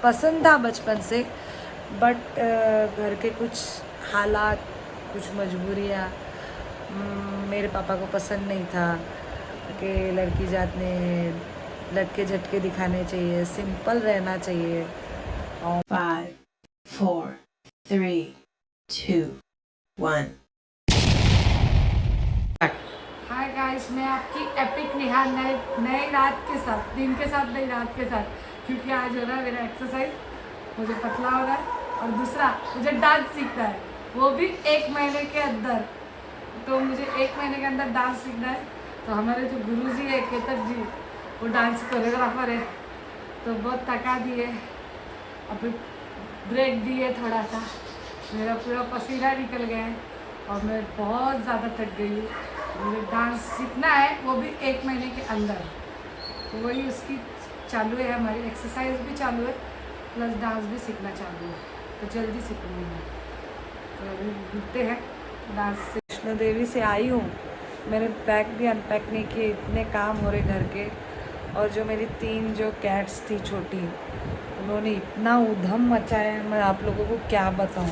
पसंद था बचपन से, बट घर के कुछ हालात, कुछ मजबूरियाँ, मेरे पापा को पसंद नहीं था कि लड़की जात ने लटके झटके दिखाने चाहिए, सिंपल रहना चाहिए। 5, 4, 3, 2, 1। हाय गाइस, मैं आपकी एपिक निहार नई रात के साथ, दिन के साथ नहीं रात के साथ, क्योंकि आज हो रहा है मेरा एक्सरसाइज, मुझे पतला हो रहा है और दूसरा मुझे डांस सीखना है, वो भी 1 महीने के अंदर। तो मुझे 1 महीने के अंदर डांस सीखना है। तो हमारे जो गुरुजी है केतक जी, वो डांस कोरियोग्राफर है, तो बहुत थका दिए, अभी ब्रेक दिए थोड़ा सा, मेरा पूरा पसीना निकल गया है और मैं बहुत ज़्यादा थक गई हूँ। मुझे डांस सीखना है, वो भी 1 महीने के अंदर। तो वही उसकी चालू है, हमारी एक्सरसाइज भी चालू है, प्लस डांस भी सीखना चालू है, तो जल्दी सीखूंगी मैं। तो अभी मिलते हैं डांस से। वैष्णो देवी से आई हूँ, मैंने बैग भी अनपैक नहीं किए, इतने काम हो रहे घर के। और जो मेरी 3 जो कैट्स थी छोटी, उन्होंने इतना उधम मचाया, मैं आप लोगों को क्या बताऊँ।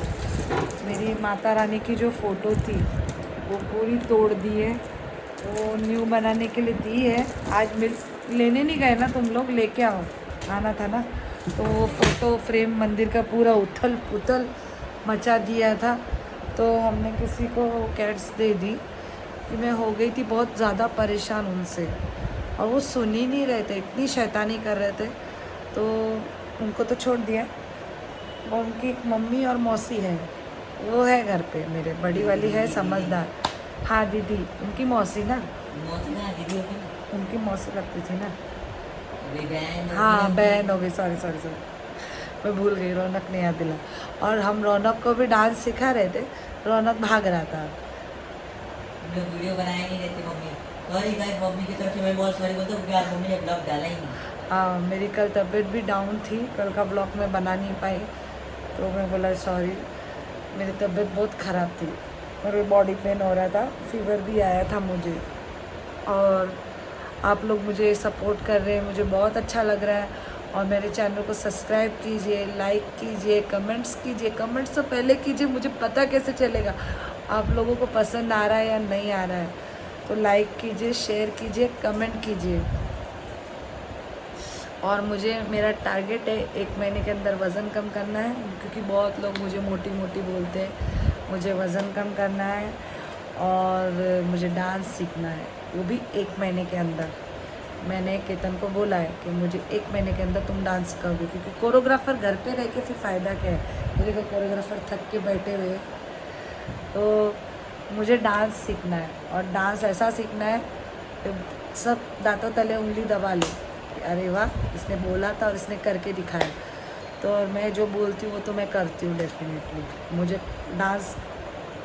मेरी माता रानी की जो फ़ोटो थी वो पूरी तोड़ दी है, वो न्यू बनाने के लिए दी है। आज मिल लेने नहीं गए ना तुम लोग, लेके आओ, आना था ना। तो वो फ़ोटो फ्रेम मंदिर का पूरा उथल पुथल मचा दिया था, तो हमने किसी को कैट्स दे दी कि मैं हो गई थी बहुत ज़्यादा परेशान उनसे, और वो सुन ही नहीं रहे थे, इतनी शैतानी कर रहे थे, तो उनको तो छोड़ दिया। और उनकी एक मम्मी और मौसी है, वो है घर पे, मेरे बड़ी वाली है समझदार। हाँ दीदी, उनकी मौसी ना, दीदी होती ना, उनकी मौसी लगती थी ना। बहन हाँ बहन हो गई, सॉरी सॉरी सॉरी, मैं भूल गई, रौनक ने याद दिला। और हम रौनक को भी डांस सिखा रहे थे, रौनक भाग रहा था। वीडियो बनाया नहीं रहती मम्मी, सॉरी गाइस, मम्मी की तरफ से मैं बहुत सॉरी बोलता हूँ क्योंकि आज मम्मी ने ब्लॉग डाला ही नहीं। हाँ, मेरी कल तबीयत भी डाउन थी, कल का ब्लॉग मैं बना नहीं पाई, तो मैं बोला सॉरी, मेरी तबीयत बहुत ख़राब थी, मेरे बॉडी पेन हो रहा था, फीवर भी आया था मुझे। और आप लोग मुझे सपोर्ट कर रहे हैं, मुझे बहुत अच्छा लग रहा है। और मेरे चैनल को सब्सक्राइब कीजिए, लाइक कीजिए, कमेंट्स कीजिए। कमेंट्स तो पहले कीजिए, मुझे पता कैसे चलेगा आप लोगों को पसंद आ रहा है या नहीं आ रहा है। तो लाइक कीजिए, शेयर कीजिए, कमेंट कीजिए। और मुझे, मेरा टारगेट है 1 महीने के अंदर वज़न कम करना है, क्योंकि बहुत लोग मुझे मोटी मोटी बोलते हैं। मुझे वज़न कम करना है और मुझे डांस सीखना है, वो भी 1 महीने के अंदर। मैंने केतन को बोला है कि मुझे 1 महीने के अंदर तुम डांस करोगे, क्योंकि कोरियोग्राफर घर पे रह के फिर फ़ायदा क्या है, मुझे को कोरियोग्राफर थक के बैठे हुए। तो मुझे डांस सीखना है, और डांस ऐसा सीखना है कि सब दांतों तले उंगली दबा ले, अरे वाह, इसने बोला था और इसने करके दिखाया। तो मैं जो बोलती हूँ वो तो मैं करती हूँ डेफिनेटली। मुझे डांस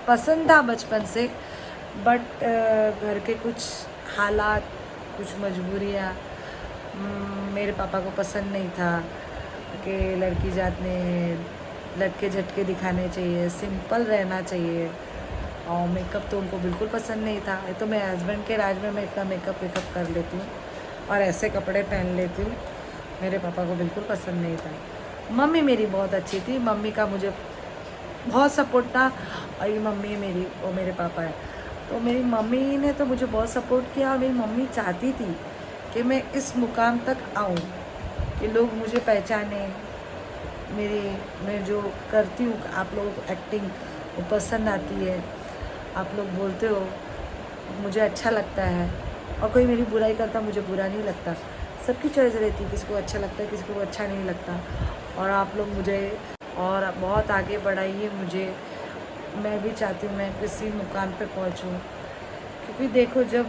पसंद था बचपन से, बट घर के कुछ हालात, कुछ मजबूरियाँ, मेरे पापा को पसंद नहीं था कि लड़की जात ने लटके झटके दिखाने चाहिए, सिंपल रहना चाहिए। और मेकअप तो उनको बिल्कुल पसंद नहीं था। ये तो मैं हस्बैंड के राज में मैं इतना मेकअप वेकअप कर लेती हूँ और ऐसे कपड़े पहन लेती हूँ, मेरे पापा को बिल्कुल पसंद नहीं था। मम्मी मेरी बहुत अच्छी थी, मम्मी का मुझे बहुत सपोर्ट था, और ये मम्मी मेरी, वो मेरे पापा है। तो मेरी मम्मी ने तो मुझे बहुत सपोर्ट किया, और मेरी मम्मी चाहती थी कि मैं इस मुकाम तक आऊँ, कि लोग मुझे पहचाने, मैं जो करती हूँ, आप लोगों को एक्टिंग वो पसंद आती है, आप लोग बोलते हो, मुझे अच्छा लगता है। और कोई मेरी बुराई करता, मुझे बुरा नहीं लगता, सबकी चॉइस रहती है, किसी को अच्छा लगता है, किसी को अच्छा नहीं लगता। और आप लोग मुझे और बहुत आगे बढ़ाइए मुझे, मैं भी चाहती हूँ मैं किसी मुकाम पे पहुँचूँ। क्योंकि देखो, जब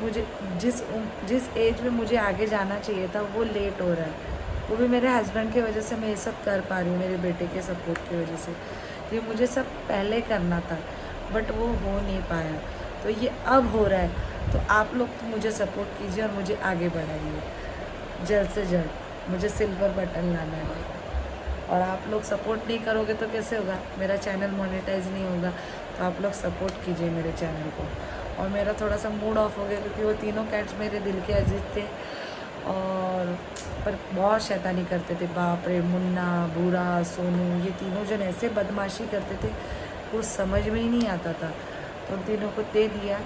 मुझे जिस एज में मुझे आगे जाना चाहिए था, वो लेट हो रहा है, वो भी मेरे हस्बैंड की वजह से मैं ये सब कर पा रही हूँ, मेरे बेटे के सपोर्ट की वजह से। ये मुझे सब पहले करना था, बट वो हो नहीं पाया, तो ये अब हो रहा है। तो आप लोग तो मुझे सपोर्ट कीजिए और मुझे आगे बढ़ाइए, जल्द से जल्द मुझे सिल्वर बटन लाना है। और आप लोग सपोर्ट नहीं करोगे तो कैसे होगा, मेरा चैनल मोनेटाइज नहीं होगा। तो आप लोग सपोर्ट कीजिए मेरे चैनल को। और मेरा थोड़ा सा मूड ऑफ हो गया, क्योंकि वो तीनों कैट्स मेरे दिल के अजीज थे, और पर बहुत शैतानी करते थे, बाप रे। मुन्ना, बूढ़ा, सोनू, ये तीनों जन ऐसे बदमाशी करते थे, कुछ समझ में ही नहीं आता था। तो उन तीनों को दे दिया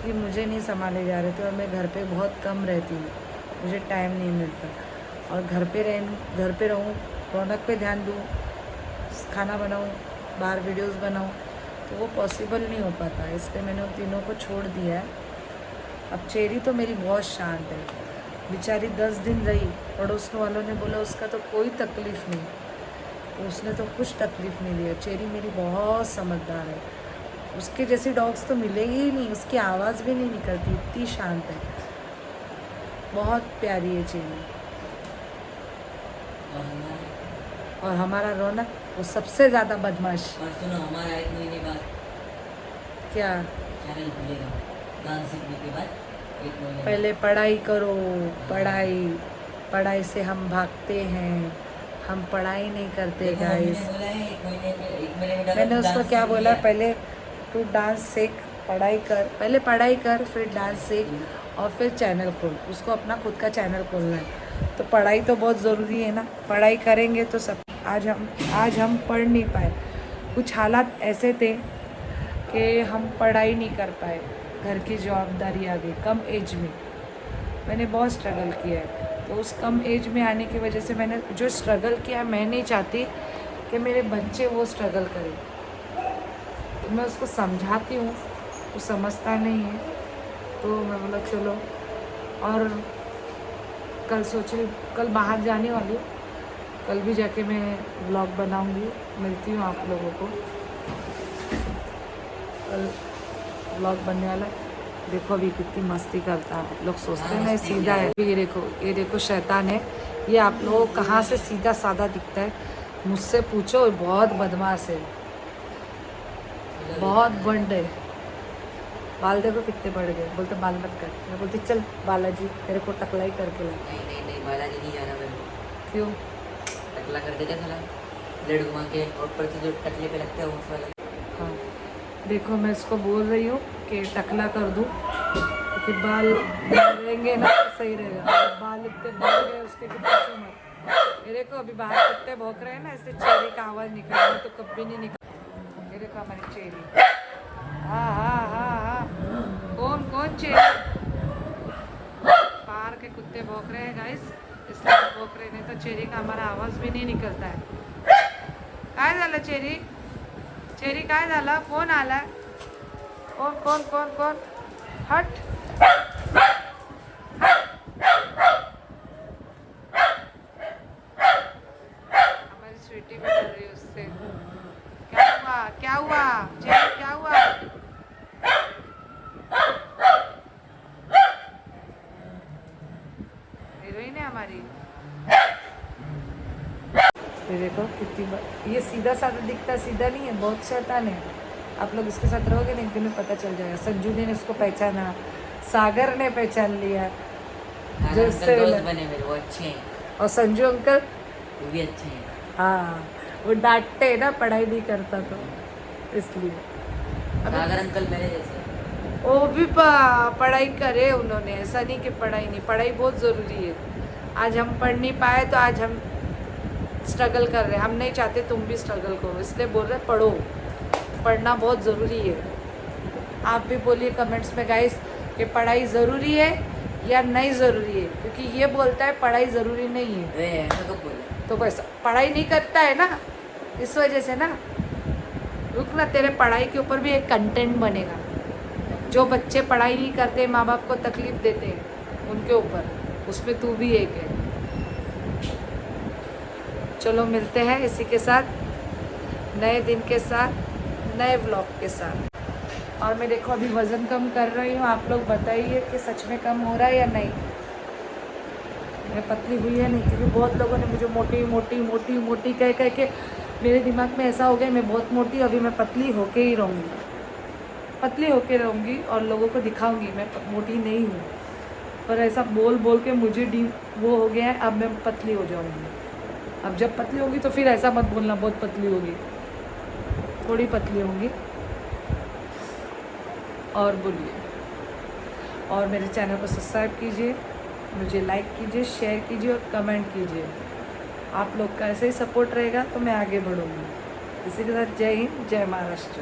कि मुझे नहीं संभाले जा रहे थे, और मैं घर पे बहुत कम रहती हूँ, मुझे टाइम नहीं मिलता। और घर पे रहूँ, रौनक पे ध्यान दूँ, खाना बनाऊँ, बाहर वीडियोस बनाऊँ, तो वो पॉसिबल नहीं हो पाता, इसलिए मैंने उन तीनों को छोड़ दिया है। अब चेरी तो मेरी बहुत शांत है, बेचारी 10 दिन रही, पड़ोस वालों ने बोला उसका तो कोई तकलीफ़ नहीं, उसने तो कुछ तकलीफ़ नहीं दिया। चेरी मेरी बहुत समझदार है, उसके जैसी डॉग्स तो मिलेगी ही नहीं, उसकी आवाज़ भी नहीं निकलती, इतनी शांत है, बहुत प्यारी है चेरी। और हमारा और हमारा रौनक वो सबसे ज़्यादा बदमाश। और सुनो, हमारा 1 महीने बाद क्या? चैनल खुलेगा डांस सीखने के बाद 1 महीने पहले पढ़ाई करो, पढ़ाई से हम भागते हैं, हम पढ़ाई नहीं करते देखो, मम्मी ने गाइस। बोला है 1 महीने में मैंने उसको डांस क्या सीख बोला, लिया। पहले तू डांस सीख, पढ़ाई कर, पहले पढ़ाई कर, फिर डांस सीख, और फिर चैनल खोल। उसको अपना खुद का चैनल खोलना है, तो पढ़ाई तो बहुत ज़रूरी है ना, पढ़ाई करेंगे तो सब। आज हम पढ़ नहीं पाए, कुछ हालात ऐसे थे कि हम पढ़ाई नहीं कर पाए, घर की जवाबदारी आ गई कम एज में। मैंने बहुत स्ट्रगल किया है, तो उस कम एज में आने की वजह से मैंने जो स्ट्रगल किया, मैं नहीं चाहती कि मेरे बच्चे वो स्ट्रगल करें। तो मैं उसको समझाती हूँ, वो समझता नहीं है, तो मैं बोला चलो। और कल सोच रही, कल बाहर जाने वाली हूँ, कल भी जाके मैं व्लॉग बनाऊँगी, मिलती हूँ आप लोगों को। कल व्लॉग बनने वाला है, देखो अभी कितनी मस्ती करता है। लोग सोचते हैं ना सीधा है, ये देखो शैतान है ये। आप लोगों को कहाँ से सीधा साधा दिखता है, मुझसे पूछो, बहुत बदमाश है, बहुत बंड है। बाल देखो कितने बढ़ गए, बोलते बाल मत कर, मैं बोलती चल बालाजी तेरे को टकलाई करके ला। नहीं बालाजी नहीं जाना मेरे को। क्यों? टकला कर देते साला, ब्लेड घुमा के, और ऊपर से जो टकले पे लगता है उस वाला। हाँ देखो, मैं इसको बोल रही हूँ कि टकला कर दूँ, क्योंकि बाल रहेंगे ना तो सही रहेगा। बाल इतने बढ़ गए उसके कि पूछो मत। ये देखो अभी बाहर कुत्ते भौंक रहे हैं ना, इससे चेरी का आवाज़ निकल रहा है, तो कभी नहीं निकल। ये देखो हमारी चेरी, हाँ हाँ हाँ हाँ, कौन चेरी? बाहर के कुत्ते भौंक रहे हैं गाइस, इसलिए भौंक रहे, नहीं तो चेरी का हमारा आवाज़ भी नहीं निकलता है। काय झालं चेरी? चेरी काय झालं? कोण आला? कोण? हट। हमारी स्वीटी भी डर रही है उससे। क्या हुआ चेरी, क्या हुआ? हीरोइन है हमारी। ये देखो कितनी ये सीधा साधा दिखता, सीधा नहीं है, बहुत शैतान है। आप लोग इसके साथ रहोगे ना, एक दिन में पता चल जाएगा। संजू ने इसको पहचाना, सागर ने पहचान लिया, जो इससे दोस्त बने मेरे, वो अच्छे हैं। और संजू अंकल वो भी अच्छे हैं। हाँ, वो डांटते हैं ना पढ़ाई नहीं करता तो, इसलिए। सागर अंकल मेरे जैसे। वो भी पढ़ाई करे उन्होंने, ऐसा नहीं कि पढ़ाई नहीं, पढ़ाई बहुत ज़रूरी है। आज हम पढ़ नहीं पाए तो आज हम स्ट्रगल कर रहे हैं, हम नहीं चाहते तुम भी स्ट्रगल करो, इसलिए बोल रहे पढ़ो, पढ़ना बहुत ज़रूरी है। आप भी बोलिए कमेंट्स में गाइस कि पढ़ाई ज़रूरी है या नहीं ज़रूरी है, क्योंकि ये बोलता है पढ़ाई ज़रूरी नहीं है, ऐसा कब बोले? तो वैसा पढ़ाई नहीं करता है ना, इस वजह से ना। रुक ना, तेरे पढ़ाई के ऊपर भी एक कंटेंट बनेगा। जो बच्चे पढ़ाई नहीं करते, माँ बाप को तकलीफ़ देते हैं, उनके ऊपर, उसमें तू भी एक है। चलो मिलते हैं इसी के साथ, नए दिन के साथ, नए व्लॉग के साथ। और मैं देखो अभी वज़न कम कर रही हूँ, आप लोग बताइए कि सच में कम हो रहा है या नहीं। मैं पतली हुई है नहीं, क्योंकि बहुत लोगों ने मुझे मोटी कह के मेरे दिमाग में ऐसा हो गया मैं बहुत मोटी, अभी मैं पतली होके ही रहूँगी और लोगों को दिखाऊंगी मैं मोटी नहीं हूँ। पर ऐसा बोल के मुझे वो हो गया है, अब मैं पतली हो जाऊँगी। अब जब पतली होगी तो फिर ऐसा मत बोलना बहुत पतली होगी, थोड़ी पतली होंगी। और बोलिए, और मेरे चैनल को सब्सक्राइब कीजिए, मुझे लाइक कीजिए, शेयर कीजिए और कमेंट कीजिए। आप लोग का ऐसे ही सपोर्ट रहेगा तो मैं आगे बढ़ूँगी। इसी के साथ जय हिंद, जय महाराष्ट्र।